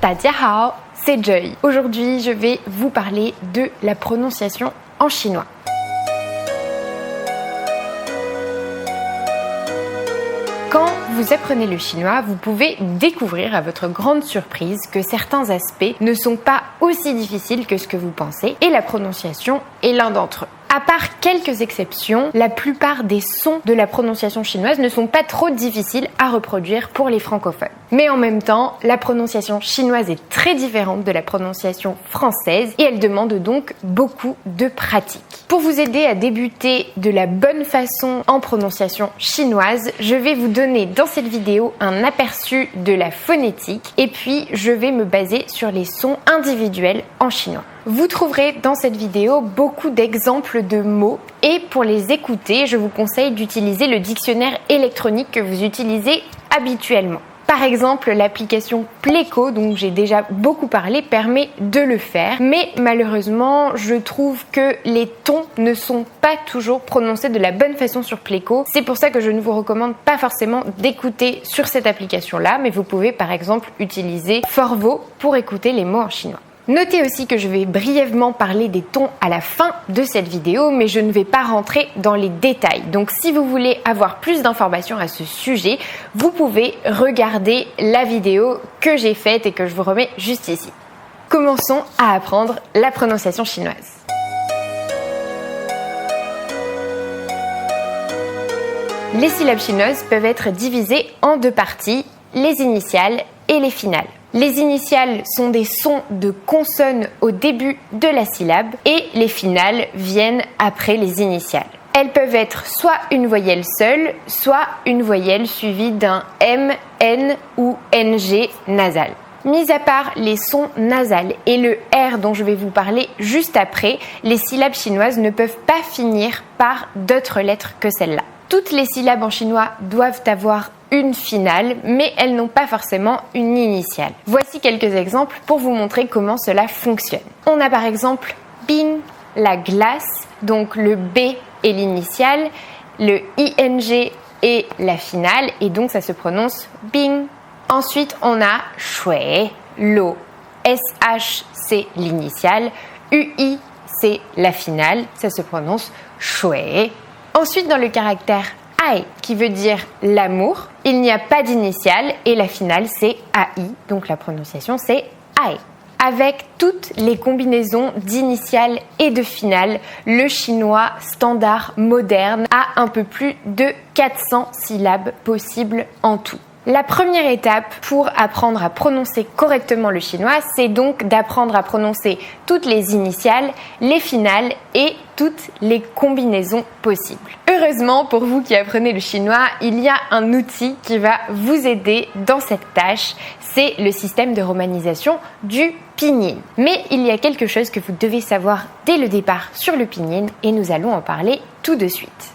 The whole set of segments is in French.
Tadjiahao, c'est Joy. Aujourd'hui, je vais vous parler de la prononciation en chinois. Quand vous apprenez le chinois, vous pouvez découvrir à votre grande surprise que certains aspects ne sont pas aussi difficiles que ce que vous pensez et la prononciation est l'un d'entre eux. À part quelques exceptions, la plupart des sons de la prononciation chinoise ne sont pas trop difficiles à reproduire pour les francophones. Mais en même temps, la prononciation chinoise est très différente de la prononciation française et elle demande donc beaucoup de pratique. Pour vous aider à débuter de la bonne façon en prononciation chinoise, je vais vous donner dans cette vidéo un aperçu de la phonétique et puis je vais me baser sur les sons individuels en chinois. Vous trouverez dans cette vidéo beaucoup d'exemples de mots et pour les écouter, je vous conseille d'utiliser le dictionnaire électronique que vous utilisez habituellement. Par exemple, l'application Pleco, dont j'ai déjà beaucoup parlé, permet de le faire. Mais malheureusement, je trouve que les tons ne sont pas toujours prononcés de la bonne façon sur Pleco. C'est pour ça que je ne vous recommande pas forcément d'écouter sur cette application-là, mais vous pouvez par exemple utiliser Forvo pour écouter les mots en chinois. Notez aussi que je vais brièvement parler des tons à la fin de cette vidéo, mais je ne vais pas rentrer dans les détails. Donc si vous voulez avoir plus d'informations à ce sujet, vous pouvez regarder la vidéo que j'ai faite et que je vous remets juste ici. Commençons à apprendre la prononciation chinoise. Les syllabes chinoises peuvent être divisées en deux parties, les initiales et les finales. Les initiales sont des sons de consonnes au début de la syllabe et les finales viennent après les initiales. Elles peuvent être soit une voyelle seule, soit une voyelle suivie d'un M, N ou NG nasal. Mis à part les sons nasales et le R dont je vais vous parler juste après, les syllabes chinoises ne peuvent pas finir par d'autres lettres que celle-là. Toutes les syllabes en chinois doivent avoir une finale, mais elles n'ont pas forcément une initiale. Voici quelques exemples pour vous montrer comment cela fonctionne. On a par exemple bing, la glace, donc le B est l'initiale, le ing est la finale, et donc ça se prononce bing. Ensuite, on a shui, l'eau, sh c'est l'initiale, ui c'est la finale, ça se prononce shui. Ensuite, dans le caractère ai, qui veut dire l'amour, il n'y a pas d'initiale et la finale c'est ai, donc la prononciation c'est ai. Avec toutes les combinaisons d'initiales et de finales, le chinois standard moderne a un peu plus de 400 syllabes possibles en tout. La première étape pour apprendre à prononcer correctement le chinois, c'est donc d'apprendre à prononcer toutes les initiales, les finales et toutes les combinaisons possibles. Heureusement, pour vous qui apprenez le chinois, il y a un outil qui va vous aider dans cette tâche, c'est le système de romanisation du pinyin. Mais il y a quelque chose que vous devez savoir dès le départ sur le pinyin et nous allons en parler tout de suite.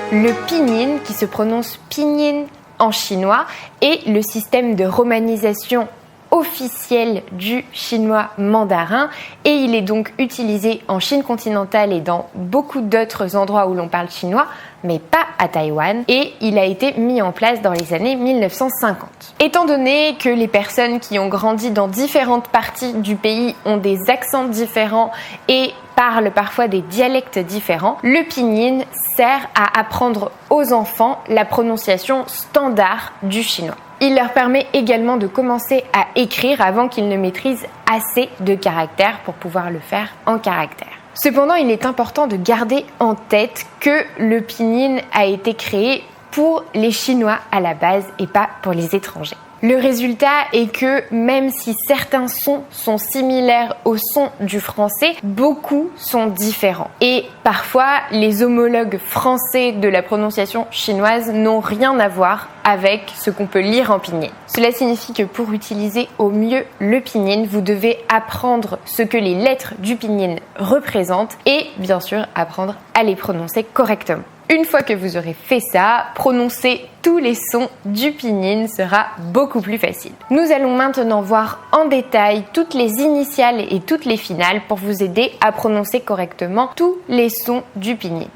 Le pinyin, qui se prononce pinyin en chinois, est le système de romanisation officiel du chinois mandarin et il est donc utilisé en Chine continentale et dans beaucoup d'autres endroits où l'on parle chinois, mais pas à Taïwan, et il a été mis en place dans les années 1950. Étant donné que les personnes qui ont grandi dans différentes parties du pays ont des accents différents et parlent parfois des dialectes différents, le pinyin sert à apprendre aux enfants la prononciation standard du chinois. Il leur permet également de commencer à écrire avant qu'ils ne maîtrisent assez de caractères pour pouvoir le faire en caractères. Cependant, il est important de garder en tête que le pinyin a été créé pour les Chinois à la base et pas pour les étrangers. Le résultat est que même si certains sons sont similaires aux sons du français, beaucoup sont différents. Et parfois, les homologues français de la prononciation chinoise n'ont rien à voir avec ce qu'on peut lire en pinyin. Cela signifie que pour utiliser au mieux le pinyin, vous devez apprendre ce que les lettres du pinyin représentent et bien sûr apprendre à les prononcer correctement. Une fois que vous aurez fait ça, prononcer tous les sons du pinyin sera beaucoup plus facile. Nous allons maintenant voir en détail toutes les initiales et toutes les finales pour vous aider à prononcer correctement tous les sons du pinyin.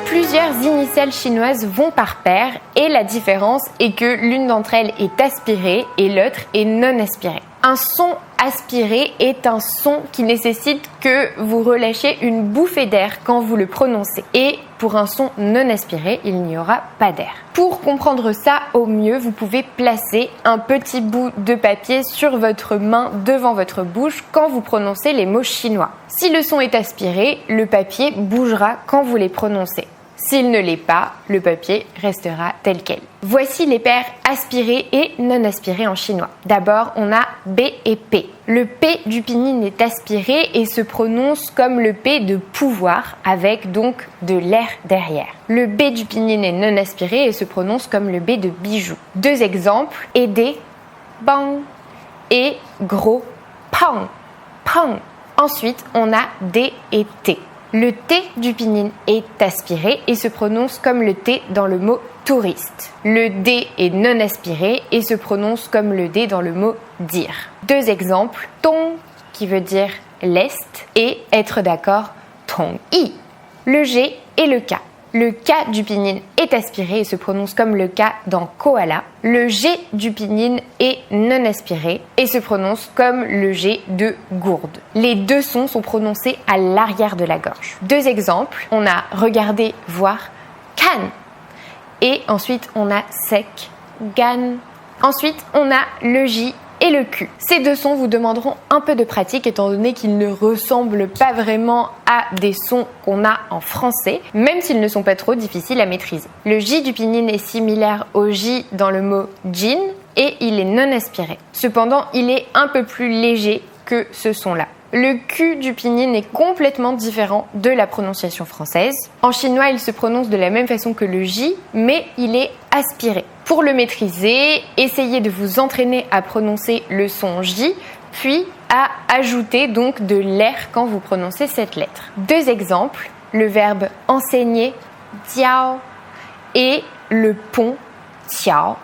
Plusieurs initiales chinoises vont par paire et la différence est que l'une d'entre elles est aspirée et l'autre est non aspirée. Un son aspiré est un son qui nécessite que vous relâchiez une bouffée d'air quand vous le prononcez. Et pour un son non aspiré, il n'y aura pas d'air. Pour comprendre ça au mieux, vous pouvez placer un petit bout de papier sur votre main devant votre bouche quand vous prononcez les mots chinois. Si le son est aspiré, le papier bougera quand vous les prononcez. S'il ne l'est pas, le papier restera tel quel. Voici les paires aspirées et non aspirées en chinois. D'abord, on a B et P. Le P du pinyin est aspiré et se prononce comme le P de pouvoir, avec donc de l'air derrière. Le B du pinyin est non aspiré et se prononce comme le B de bijou. Deux exemples, aider, bang, et gros, pang, pang. Ensuite, on a D et T. Le T du pinyin est aspiré et se prononce comme le T dans le mot touriste. Le D est non aspiré et se prononce comme le D dans le mot dire. Deux exemples, tong qui veut dire l'Est et être d'accord, tong yi. Le G et le K. Le K du pinyin est aspiré et se prononce comme le K dans koala. Le G du pinyin est non aspiré et se prononce comme le G de gourde. Les deux sons sont prononcés à l'arrière de la gorge. Deux exemples, on a regarder, voir, kan. Et ensuite on a sec, gan. Ensuite on a le J et le Q. Ces deux sons vous demanderont un peu de pratique étant donné qu'ils ne ressemblent pas vraiment à des sons qu'on a en français, même s'ils ne sont pas trop difficiles à maîtriser. Le J du pinyin est similaire au J dans le mot jin et il est non aspiré. Cependant, il est un peu plus léger que ce son-là. Le Q du pinyin est complètement différent de la prononciation française. En chinois, il se prononce de la même façon que le J, mais il est aspiré. Pour le maîtriser, essayez de vous entraîner à prononcer le son J, puis à ajouter donc de l'air quand vous prononcez cette lettre. Deux exemples, le verbe enseigner, jiao, et le pont, tiao,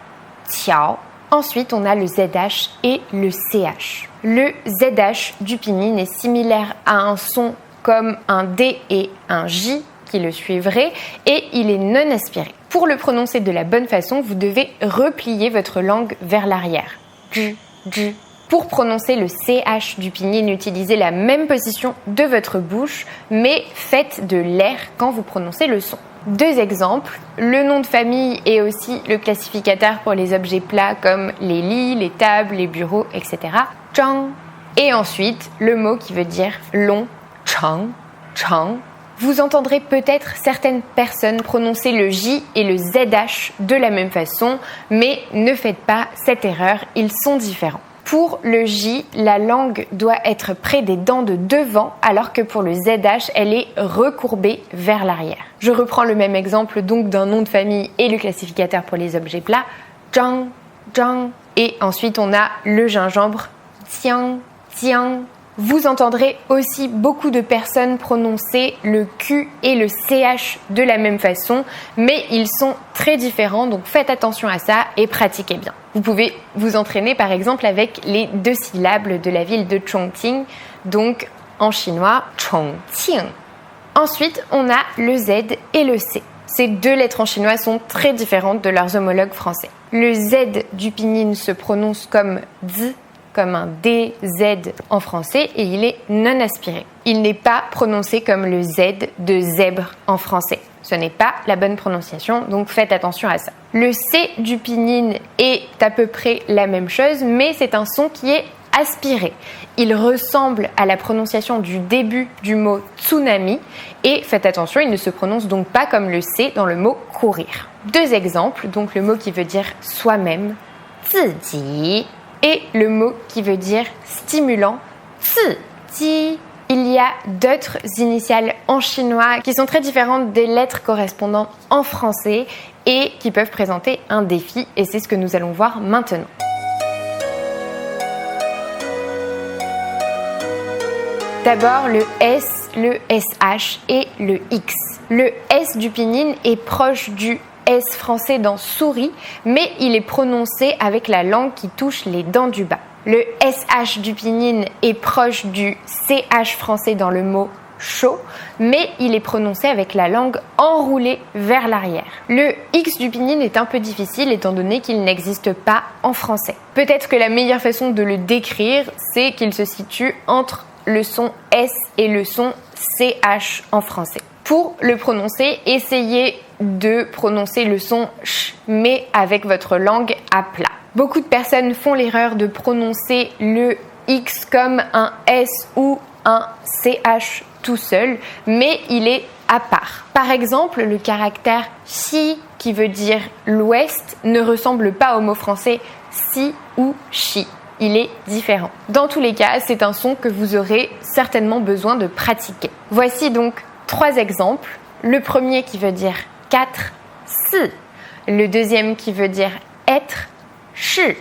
tiao. Ensuite, on a le ZH et le CH. Le ZH du pinyin est similaire à un son comme un D et un J qui le suivraient et il est non aspiré. Pour le prononcer de la bonne façon, vous devez replier votre langue vers l'arrière. Pour prononcer le CH du pinyin, utilisez la même position de votre bouche, mais faites de l'air quand vous prononcez le son. Deux exemples, le nom de famille est aussi le classificateur pour les objets plats comme les lits, les tables, les bureaux, etc. Chang. Et ensuite, le mot qui veut dire long, chang, chang. Vous entendrez peut-être certaines personnes prononcer le J et le ZH de la même façon, mais ne faites pas cette erreur, ils sont différents. Pour le J, la langue doit être près des dents de devant, alors que pour le ZH, elle est recourbée vers l'arrière. Je reprends le même exemple donc d'un nom de famille et le classificateur pour les objets plats, zhang, zhang. Et ensuite, on a le gingembre, tiang, tiang. Vous entendrez aussi beaucoup de personnes prononcer le Q et le CH de la même façon, mais ils sont très différents, donc faites attention à ça et pratiquez bien. Vous pouvez vous entraîner par exemple avec les deux syllabes de la ville de Chongqing, donc en chinois, Chongqing. Ensuite, on a le Z et le C. Ces deux lettres en chinois sont très différentes de leurs homologues français. Le Z du pinyin se prononce comme Z, comme un DZ en français et il est non aspiré. Il n'est pas prononcé comme le Z de zèbre en français. Ce n'est pas la bonne prononciation, donc faites attention à ça. Le C du pinyin est à peu près la même chose, mais c'est un son qui est aspiré. Il ressemble à la prononciation du début du mot tsunami et faites attention, il ne se prononce donc pas comme le C dans le mot courir. Deux exemples, donc le mot qui veut dire soi-même, ziji, et le mot qui veut dire stimulant, zi. Il y a d'autres initiales en chinois qui sont très différentes des lettres correspondantes en français et qui peuvent présenter un défi et c'est ce que nous allons voir maintenant. D'abord le S, le SH et le X. Le S du pinyin est proche du S français dans souris, mais il est prononcé avec la langue qui touche les dents du bas. Le SH du pinyin est proche du CH français dans le mot chaud, mais il est prononcé avec la langue enroulée vers l'arrière. Le X du pinyin est un peu difficile étant donné qu'il n'existe pas en français. Peut-être que la meilleure façon de le décrire, c'est qu'il se situe entre le son S et le son CH en français. Pour le prononcer, essayez de prononcer le son ch, mais avec votre langue à plat. Beaucoup de personnes font l'erreur de prononcer le X comme un S ou un CH tout seul, mais il est à part. Par exemple, le caractère chi qui veut dire l'ouest ne ressemble pas au mot français si ou chi. Il est différent. Dans tous les cas, c'est un son que vous aurez certainement besoin de pratiquer. Voici donc 3 exemples. Le premier qui veut dire 4, si. Le deuxième qui veut dire être, chu.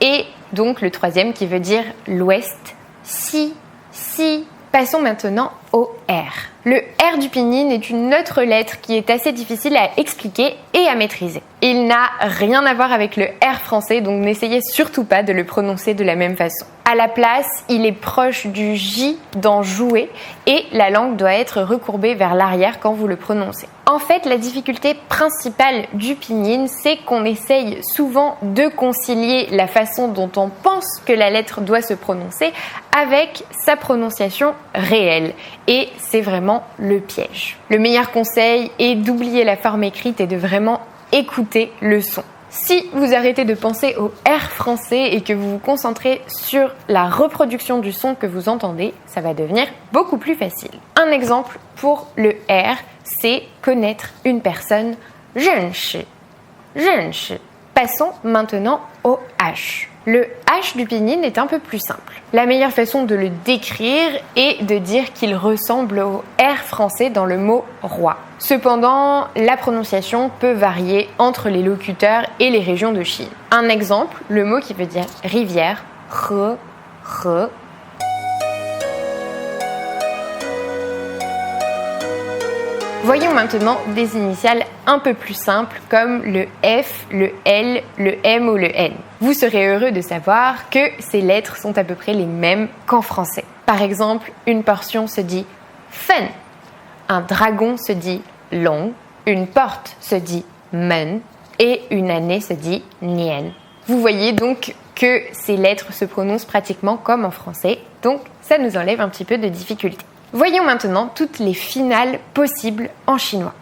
Et donc le troisième qui veut dire l'ouest, si, si. Passons maintenant au R. Le R du pinyin est une autre lettre qui est assez difficile à expliquer et à maîtriser. Il n'a rien à voir avec le R français, donc n'essayez surtout pas de le prononcer de la même façon. À la place, il est proche du J dans jouer et la langue doit être recourbée vers l'arrière quand vous le prononcez. En fait, la difficulté principale du pinyin, c'est qu'on essaye souvent de concilier la façon dont on pense que la lettre doit se prononcer avec sa prononciation réelle. Et c'est vraiment le piège. Le meilleur conseil est d'oublier la forme écrite et de vraiment écouter le son. Si vous arrêtez de penser au R français et que vous vous concentrez sur la reproduction du son que vous entendez, ça va devenir beaucoup plus facile. Un exemple pour le R, c'est connaître une personne. 认识. Passons maintenant au H. Le H du pinyin est un peu plus simple. La meilleure façon de le décrire est de dire qu'il ressemble au R français dans le mot roi. Cependant, la prononciation peut varier entre les locuteurs et les régions de Chine. Un exemple, le mot qui veut dire rivière, he, he. Voyons maintenant des initiales un peu plus simples comme le F, le L, le M ou le N. Vous serez heureux de savoir que ces lettres sont à peu près les mêmes qu'en français. Par exemple, une portion se dit fen, un dragon se dit long, une porte se dit men et une année se dit nian. Vous voyez donc que ces lettres se prononcent pratiquement comme en français, donc ça nous enlève un petit peu de difficulté. Voyons maintenant toutes les finales possibles en chinois.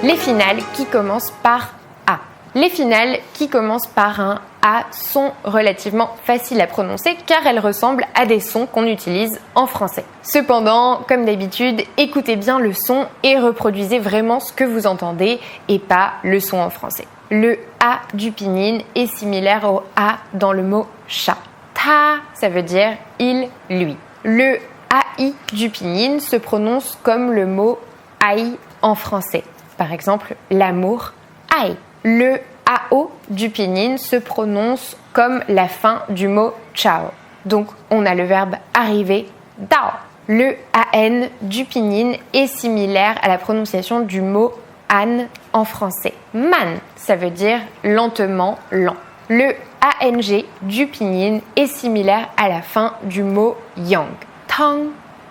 Les finales qui commencent par A. Les finales qui commencent par un A sont relativement faciles à prononcer car elles ressemblent à des sons qu'on utilise en français. Cependant, comme d'habitude, écoutez bien le son et reproduisez vraiment ce que vous entendez et pas le son en français. Le A du pinyin est similaire au A dans le mot chat. Ta, ça veut dire il, lui. Le AI du pinyin se prononce comme le mot aïe en français. Par exemple, l'amour, aïe. Le AO du pinyin se prononce comme la fin du mot ciao. Donc, on a le verbe arriver, dao. Le AN du pinyin est similaire à la prononciation du mot an en français. Man, ça veut dire lentement, lent. Le ANG du pinyin est similaire à la fin du mot yang. Tang,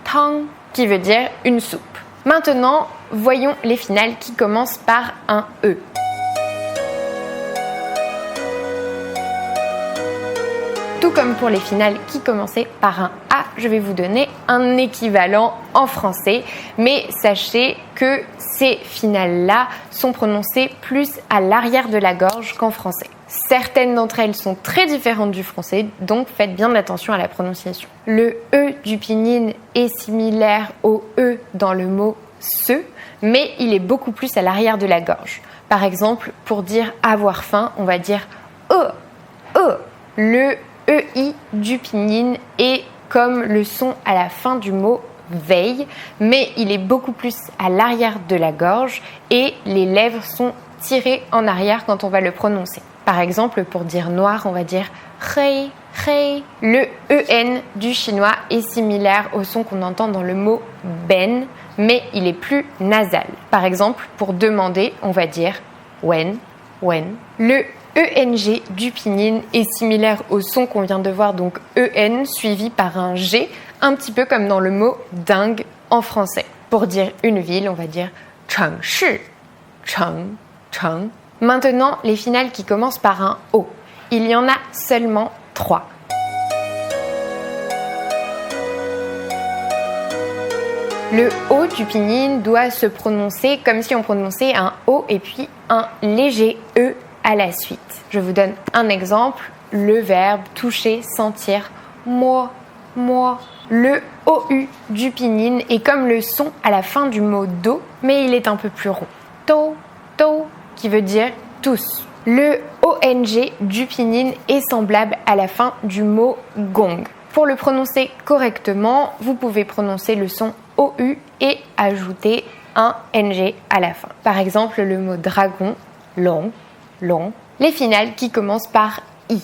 tang, qui veut dire une soupe. Maintenant, voyons les finales qui commencent par un E. Tout comme pour les finales qui commençaient par un A, je vais vous donner un équivalent en français, mais sachez que ces finales-là sont prononcées plus à l'arrière de la gorge qu'en français. Certaines d'entre elles sont très différentes du français, donc faites bien attention à la prononciation. Le E du pinyin est similaire au E dans le mot se, mais il est beaucoup plus à l'arrière de la gorge. Par exemple, pour dire avoir faim, on va dire e. Le EI du pinyin est comme le son à la fin du mot veille, mais il est beaucoup plus à l'arrière de la gorge et les lèvres sont tirées en arrière quand on va le prononcer. Par exemple, pour dire noir, on va dire hei, hei. Le EN du chinois est similaire au son qu'on entend dans le mot ben, mais il est plus nasal. Par exemple, pour demander, on va dire wen, wen. Le ENG du pinyin est similaire au son qu'on vient de voir, donc EN suivi par un G, un petit peu comme dans le mot dingue en français. Pour dire une ville, on va dire Chengshi, Cheng. Maintenant, les finales qui commencent par un O. Il y en a seulement 3. Le O du pinyin doit se prononcer comme si on prononçait un O et puis un léger E à la suite. Je vous donne un exemple. Le verbe toucher, sentir, moi. Le OU du pinyin est comme le son à la fin du mot do, mais il est un peu plus rond. To, qui veut dire tous. Le ONG du pinyin est semblable à la fin du mot gong. Pour le prononcer correctement, vous pouvez prononcer le son OU et ajouter un NG à la fin. Par exemple, le mot dragon, long. Les finales qui commencent par I.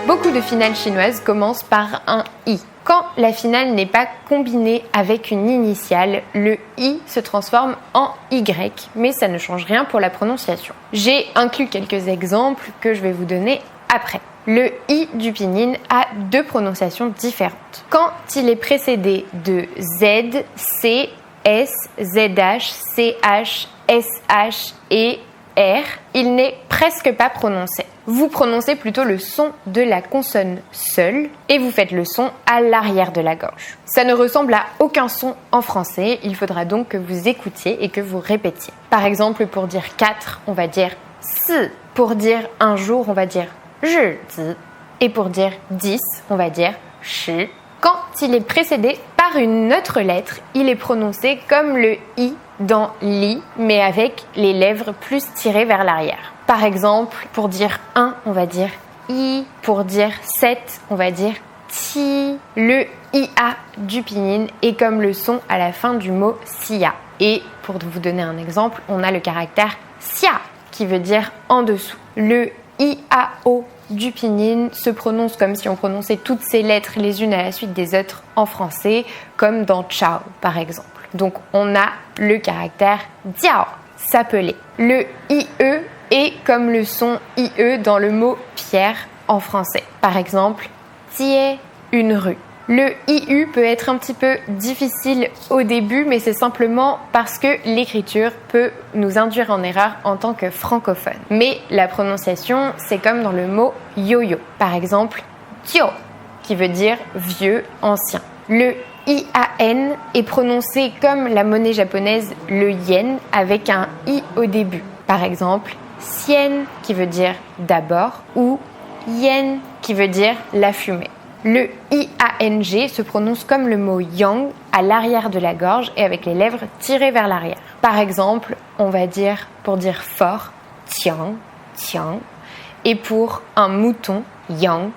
Beaucoup de finales chinoises commencent par un I. Quand la finale n'est pas combinée avec une initiale, le I se transforme en Y, mais ça ne change rien pour la prononciation. J'ai inclus quelques exemples que je vais vous donner après. Le I du pinyin a 2 prononciations différentes. Quand il est précédé de Z, C, S, ZH, CH, SH et R, il n'est presque pas prononcé. Vous prononcez plutôt le son de la consonne seule et vous faites le son à l'arrière de la gorge. Ça ne ressemble à aucun son en français, il faudra donc que vous écoutiez et que vous répétiez. Par exemple, pour dire 4, on va dire si. Pour dire un jour, on va dire zhi. Et pour dire 10, on va dire shi. Quand il est précédé par une autre lettre, il est prononcé comme le I dans li, mais avec les lèvres plus tirées vers l'arrière. Par exemple, pour dire 1, on va dire i. Pour dire 7, on va dire ti. Le IA du pinyin est comme le son à la fin du mot sia. Et pour vous donner un exemple, on a le caractère sia, qui veut dire en dessous. Le IAO du pinyin se prononce comme si on prononçait toutes ces lettres les unes à la suite des autres en français, comme dans ciao par exemple. Donc on a le caractère diao, s'appeler. Le IE est comme le son IE dans le mot pierre en français. Par exemple, tie, une rue. Le IU peut être un petit peu difficile au début, mais c'est simplement parce que l'écriture peut nous induire en erreur en tant que francophone. Mais la prononciation, c'est comme dans le mot yo-yo. Par exemple, tio, qui veut dire vieux, ancien. Le IAN est prononcé comme la monnaie japonaise, le yen, avec un I au début. Par exemple, sien, qui veut dire d'abord, ou yen, qui veut dire la fumée. Le IANG se prononce comme le mot yang à l'arrière de la gorge et avec les lèvres tirées vers l'arrière. Par exemple, on va dire, pour dire fort, tiang. Et pour un mouton, yang.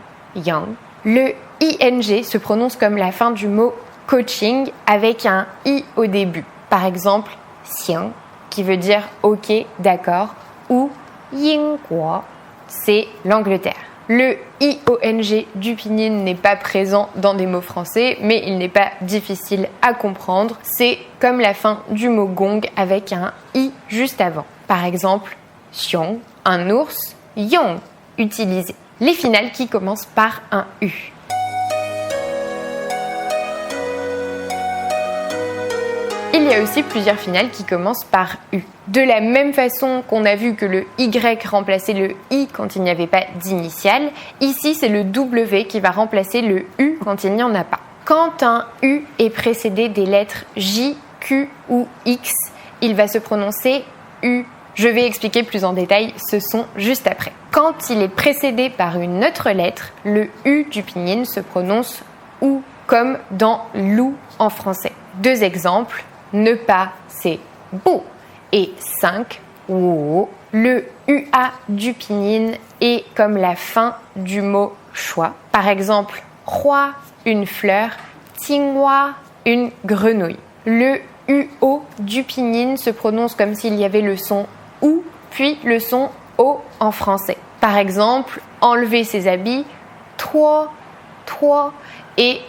Le ING se prononce comme la fin du mot coaching avec un I au début. Par exemple, xiang, qui veut dire ok, d'accord, ou yingguo, c'est l'Angleterre. Le IONG du pinyin n'est pas présent dans des mots français, mais il n'est pas difficile à comprendre. C'est comme la fin du mot gong avec un I juste avant. Par exemple, xiong, un ours, yong, utilisé. Les finales qui commencent par un U. Il y a aussi plusieurs finales qui commencent par U. De la même façon qu'on a vu que le Y remplaçait le I quand il n'y avait pas d'initiale, ici c'est le W qui va remplacer le U quand il n'y en a pas. Quand un U est précédé des lettres J, Q ou X, il va se prononcer U. Je vais expliquer plus en détail ce son juste après. Quand il est précédé par une autre lettre, le U du pinyin se prononce OU, comme dans loup en français. 2 exemples. Ne pas, c'est bou. Et 5, wo. Le UA du pinyin est comme la fin du mot choix. Par exemple, roi, une fleur, tingwa, une grenouille. Le UO du pinyin se prononce comme s'il y avait le son OU, puis le son O en français. Par exemple, enlever ses habits, toi, et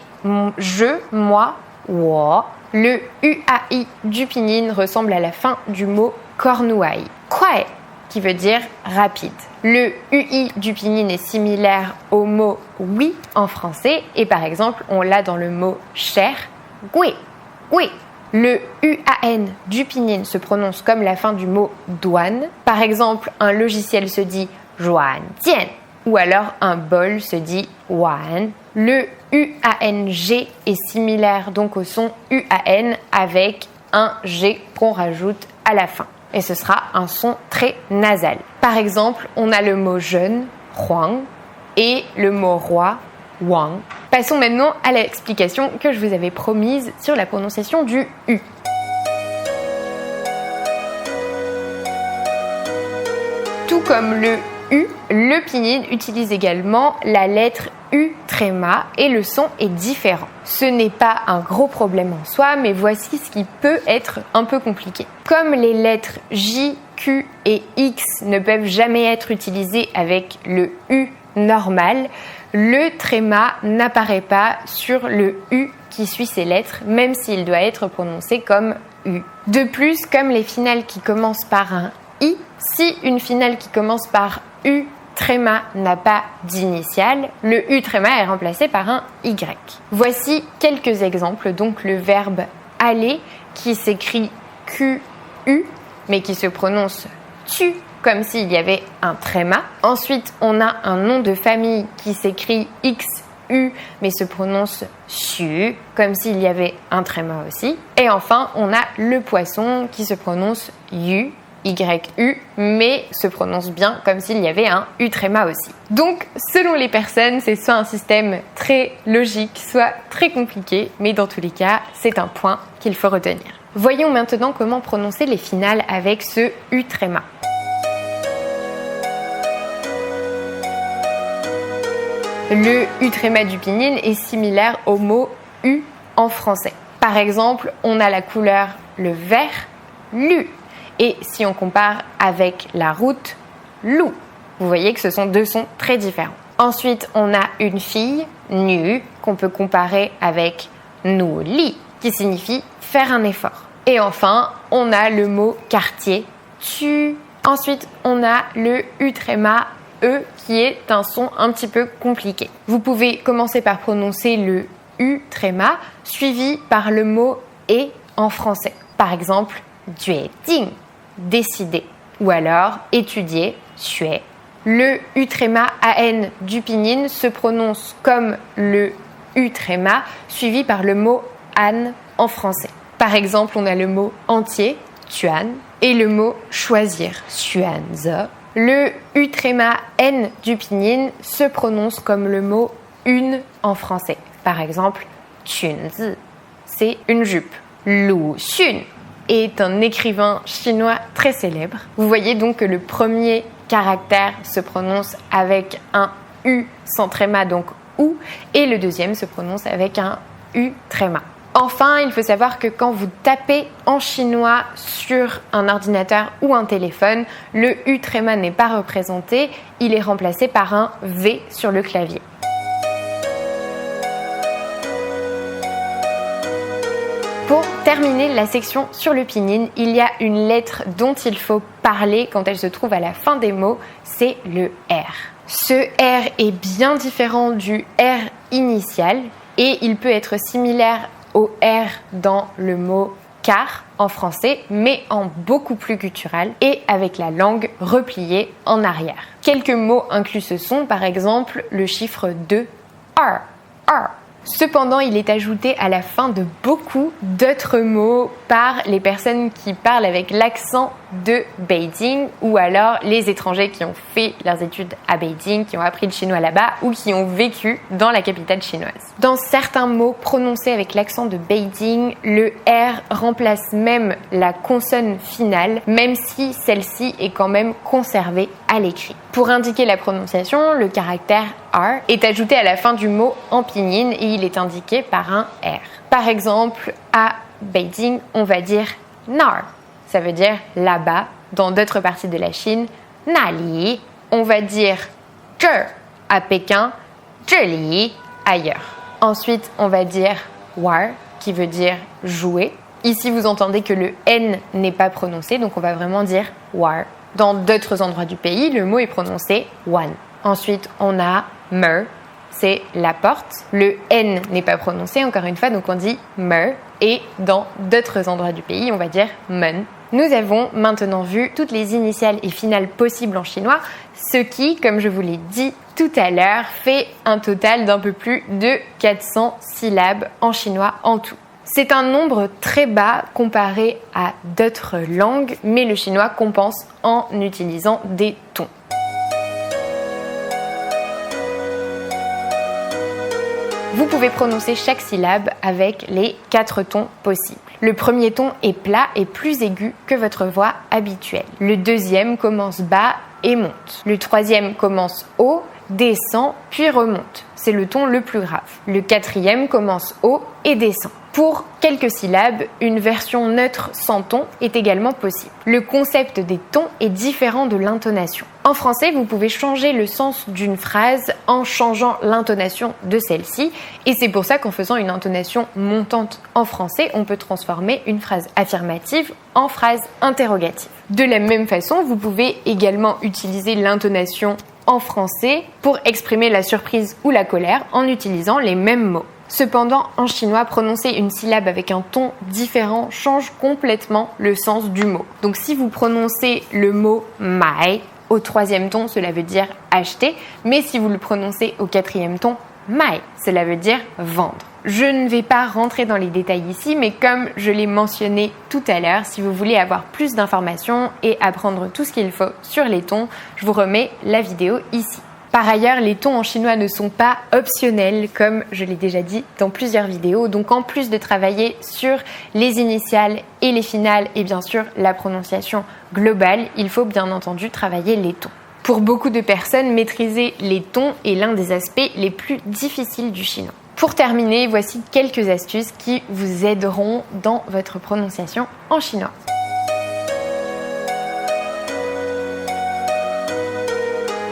je, moi, wo. Le UAI du pinyin ressemble à la fin du mot cornouaille. Kwai, qui veut dire rapide. Le UI du pinyin est similaire au mot oui en français et par exemple on l'a dans le mot cher, gui, gui. Le UAN du pinyin se prononce comme la fin du mot douane. Par exemple, un logiciel se dit juan jian ou alors un bol se dit wan. Le UANG est similaire donc au son UAN avec un G qu'on rajoute à la fin. Et ce sera un son très nasal. Par exemple, on a le mot jeune, huang, et le mot roi, wang. Passons maintenant à l'explication que je vous avais promise sur la prononciation du U. Tout comme le U, le pinyin utilise également la lettre U tréma et le son est différent. Ce n'est pas un gros problème en soi, mais voici ce qui peut être un peu compliqué. Comme les lettres J, Q et X ne peuvent jamais être utilisées avec le U normal, le tréma n'apparaît pas sur le U qui suit ces lettres, même s'il doit être prononcé comme U. De plus, comme les finales qui commencent par un I, si une finale qui commence par U tréma n'a pas d'initiale, le U tréma est remplacé par un Y. Voici quelques exemples. Donc le verbe aller qui s'écrit QU mais qui se prononce tu comme s'il y avait un tréma. Ensuite, on a un nom de famille qui s'écrit XU mais se prononce su comme s'il y avait un tréma aussi. Et enfin, on a le poisson qui se prononce YU mais se prononce bien comme s'il y avait un U tréma aussi. Donc, selon les personnes, c'est soit un système très logique, soit très compliqué, mais dans tous les cas, c'est un point qu'il faut retenir. Voyons maintenant comment prononcer les finales avec ce U tréma. Le U tréma du pinyin est similaire au mot U en français. Par exemple, on a la couleur le vert, lu. Et si on compare avec la route, loup, vous voyez que ce sont deux sons très différents. Ensuite, on a une fille, nu, qu'on peut comparer avec nu li, qui signifie faire un effort. Et enfin, on a le mot quartier, tu. Ensuite, on a le U tréma E, qui est un son un petit peu compliqué. Vous pouvez commencer par prononcer le U tréma, suivi par le mot et en français. Par exemple, jueting, décider, ou alors étudier, xue. Le U tréma AN du pinyin se prononce comme le U tréma suivi par le mot an en français. Par exemple, on a le mot entier, tuan, et le mot choisir, xuanze. Le U tréma N du pinyin se prononce comme le mot une en français. Par exemple, chunzi, c'est une jupe. Lu Xun est un écrivain chinois très célèbre. Vous voyez donc que le premier caractère se prononce avec un U sans tréma, donc OU, et le deuxième se prononce avec un U tréma. Enfin, il faut savoir que quand vous tapez en chinois sur un ordinateur ou un téléphone, le U tréma n'est pas représenté, il est remplacé par un V sur le clavier. Pour terminer la section sur le pinyin, il y a une lettre dont il faut parler quand elle se trouve à la fin des mots, c'est le R. Ce R est bien différent du R initial et il peut être similaire au R dans le mot car en français, mais en beaucoup plus guttural et avec la langue repliée en arrière. Quelques mots incluent ce son, par exemple le chiffre 2, R, R. Cependant, il est ajouté à la fin de beaucoup d'autres mots par les personnes qui parlent avec l'accent de Beijing ou alors les étrangers qui ont fait leurs études à Beijing, qui ont appris le chinois là-bas ou qui ont vécu dans la capitale chinoise. Dans certains mots prononcés avec l'accent de Beijing, le R remplace même la consonne finale, même si celle-ci est quand même conservée à l'écrit. Pour indiquer la prononciation, le caractère R est ajouté à la fin du mot en pinyin et il est indiqué par un R. Par exemple, à Beijing, on va dire nar, ça veut dire là-bas. Dans d'autres parties de la Chine, nali, on va dire zhe à Pékin, zheli ailleurs. Ensuite, on va dire war qui veut dire jouer. Ici, vous entendez que le N n'est pas prononcé, donc on va vraiment dire war. Dans d'autres endroits du pays, le mot est prononcé wan. Ensuite, on a mer, c'est la porte. Le N n'est pas prononcé, encore une fois, donc on dit mer. Et dans d'autres endroits du pays, on va dire men. Nous avons maintenant vu toutes les initiales et finales possibles en chinois, ce qui, comme je vous l'ai dit tout à l'heure, fait un total d'un peu plus de 400 syllabes en chinois en tout. C'est un nombre très bas comparé à d'autres langues, mais le chinois compense en utilisant des tons. Vous pouvez prononcer chaque syllabe avec les 4 tons possibles. Le premier ton est plat et plus aigu que votre voix habituelle. Le deuxième commence bas et monte. Le troisième commence haut, descend, puis remonte. C'est le ton le plus grave. Le quatrième commence haut et descend. Pour quelques syllabes, une version neutre sans ton est également possible. Le concept des tons est différent de l'intonation. En français, vous pouvez changer le sens d'une phrase en changeant l'intonation de celle-ci, et c'est pour ça qu'en faisant une intonation montante en français, on peut transformer une phrase affirmative en phrase interrogative. De la même façon, vous pouvez également utiliser l'intonation en français pour exprimer la surprise ou la colère en utilisant les mêmes mots. Cependant, en chinois, prononcer une syllabe avec un ton différent change complètement le sens du mot. Donc si vous prononcez le mot mai au troisième ton, cela veut dire acheter, mais si vous le prononcez au quatrième ton, mai, cela veut dire vendre. Je ne vais pas rentrer dans les détails ici, mais comme je l'ai mentionné tout à l'heure, si vous voulez avoir plus d'informations et apprendre tout ce qu'il faut sur les tons, je vous remets la vidéo ici. Par ailleurs, les tons en chinois ne sont pas optionnels, comme je l'ai déjà dit dans plusieurs vidéos. Donc en plus de travailler sur les initiales et les finales et bien sûr la prononciation globale, il faut bien entendu travailler les tons. Pour beaucoup de personnes, maîtriser les tons est l'un des aspects les plus difficiles du chinois. Pour terminer, voici quelques astuces qui vous aideront dans votre prononciation en chinois.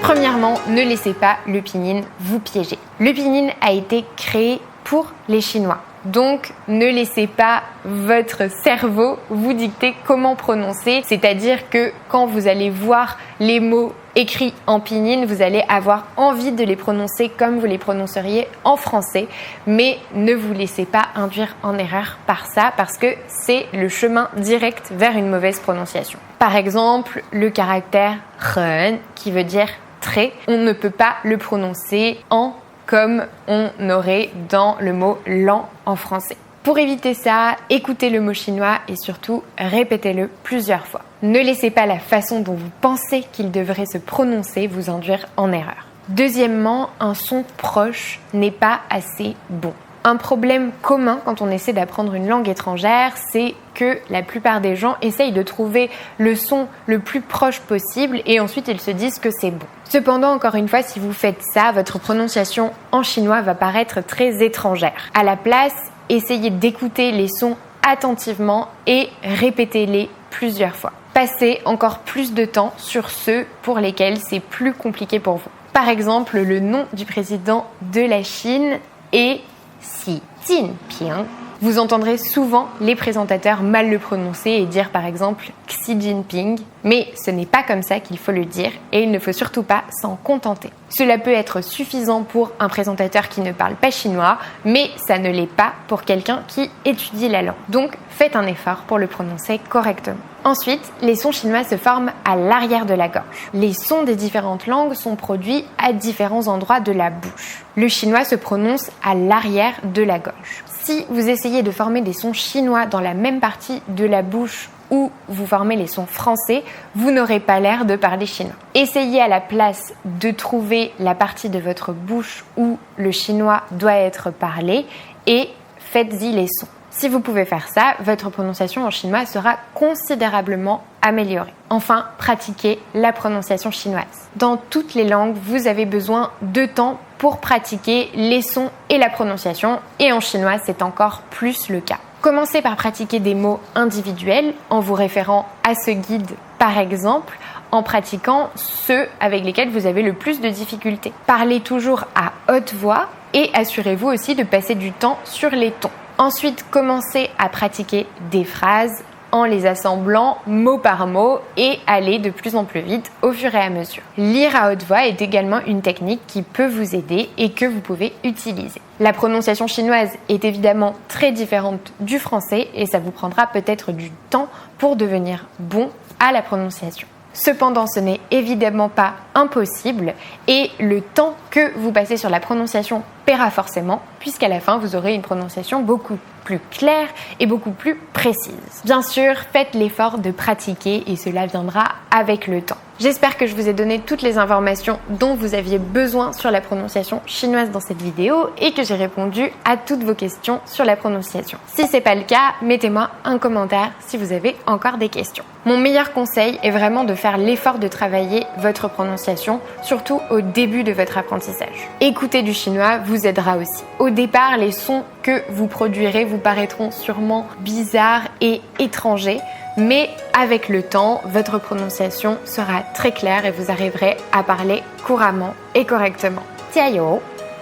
Premièrement, ne laissez pas le pinyin vous piéger. Le pinyin a été créé pour les Chinois. Donc, ne laissez pas votre cerveau vous dicter comment prononcer. C'est-à-dire que quand vous allez voir les mots écrits en pinyin, vous allez avoir envie de les prononcer comme vous les prononceriez en français. Mais ne vous laissez pas induire en erreur par ça parce que c'est le chemin direct vers une mauvaise prononciation. Par exemple, le caractère ren qui veut dire très, on ne peut pas le prononcer en comme on aurait dans le mot lent en français. Pour éviter ça, écoutez le mot chinois et surtout répétez-le plusieurs fois. Ne laissez pas la façon dont vous pensez qu'il devrait se prononcer vous induire en erreur. Deuxièmement, un son proche n'est pas assez bon. Un problème commun quand on essaie d'apprendre une langue étrangère, c'est que la plupart des gens essayent de trouver le son le plus proche possible et ensuite ils se disent que c'est bon. Cependant, encore une fois, si vous faites ça, votre prononciation en chinois va paraître très étrangère. À la place, essayez d'écouter les sons attentivement et répétez-les plusieurs fois. Passez encore plus de temps sur ceux pour lesquels c'est plus compliqué pour vous. Par exemple, le nom du président de la Chine est Xi Jinping. Vous entendrez souvent les présentateurs mal le prononcer et dire par exemple Xi Jinping, mais ce n'est pas comme ça qu'il faut le dire et il ne faut surtout pas s'en contenter. Cela peut être suffisant pour un présentateur qui ne parle pas chinois, mais ça ne l'est pas pour quelqu'un qui étudie la langue. Donc faites un effort pour le prononcer correctement. Ensuite, les sons chinois se forment à l'arrière de la gorge. Les sons des différentes langues sont produits à différents endroits de la bouche. Le chinois se prononce à l'arrière de la gorge. Si vous essayez de former des sons chinois dans la même partie de la bouche où vous formez les sons français, vous n'aurez pas l'air de parler chinois. Essayez à la place de trouver la partie de votre bouche où le chinois doit être parlé et faites-y les sons. Si vous pouvez faire ça, votre prononciation en chinois sera considérablement améliorée. Enfin, pratiquez la prononciation chinoise. Dans toutes les langues, vous avez besoin de temps pour pratiquer les sons et la prononciation, et en chinois, c'est encore plus le cas. Commencez par pratiquer des mots individuels en vous référant à ce guide, par exemple, en pratiquant ceux avec lesquels vous avez le plus de difficultés. Parlez toujours à haute voix et assurez-vous aussi de passer du temps sur les tons. Ensuite, commencez à pratiquer des phrases en les assemblant mot par mot et aller de plus en plus vite au fur et à mesure. Lire à haute voix est également une technique qui peut vous aider et que vous pouvez utiliser. La prononciation chinoise est évidemment très différente du français et ça vous prendra peut-être du temps pour devenir bon à la prononciation. Cependant, ce n'est évidemment pas impossible et le temps que vous passez sur la prononciation paiera forcément puisqu'à la fin, vous aurez une prononciation beaucoup plus claire et beaucoup plus précise. Bien sûr, faites l'effort de pratiquer et cela viendra avec le temps. J'espère que je vous ai donné toutes les informations dont vous aviez besoin sur la prononciation chinoise dans cette vidéo et que j'ai répondu à toutes vos questions sur la prononciation. Si c'est pas le cas, mettez-moi un commentaire si vous avez encore des questions. Mon meilleur conseil est vraiment de faire l'effort de travailler votre prononciation, surtout au début de votre apprentissage. Écouter du chinois vous aidera aussi. Au départ, les sons que vous produirez vous paraîtront sûrement bizarres et étrangers, mais avec le temps, votre prononciation sera très claire et vous arriverez à parler couramment et correctement. Jiayou!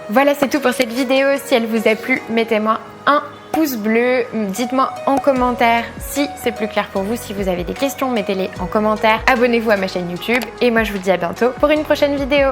Voilà, c'est tout pour cette vidéo. Si elle vous a plu, mettez-moi un pouce bleu. Dites-moi en commentaire si c'est plus clair pour vous. Si vous avez des questions, mettez-les en commentaire. Abonnez-vous à ma chaîne YouTube et moi je vous dis à bientôt pour une prochaine vidéo.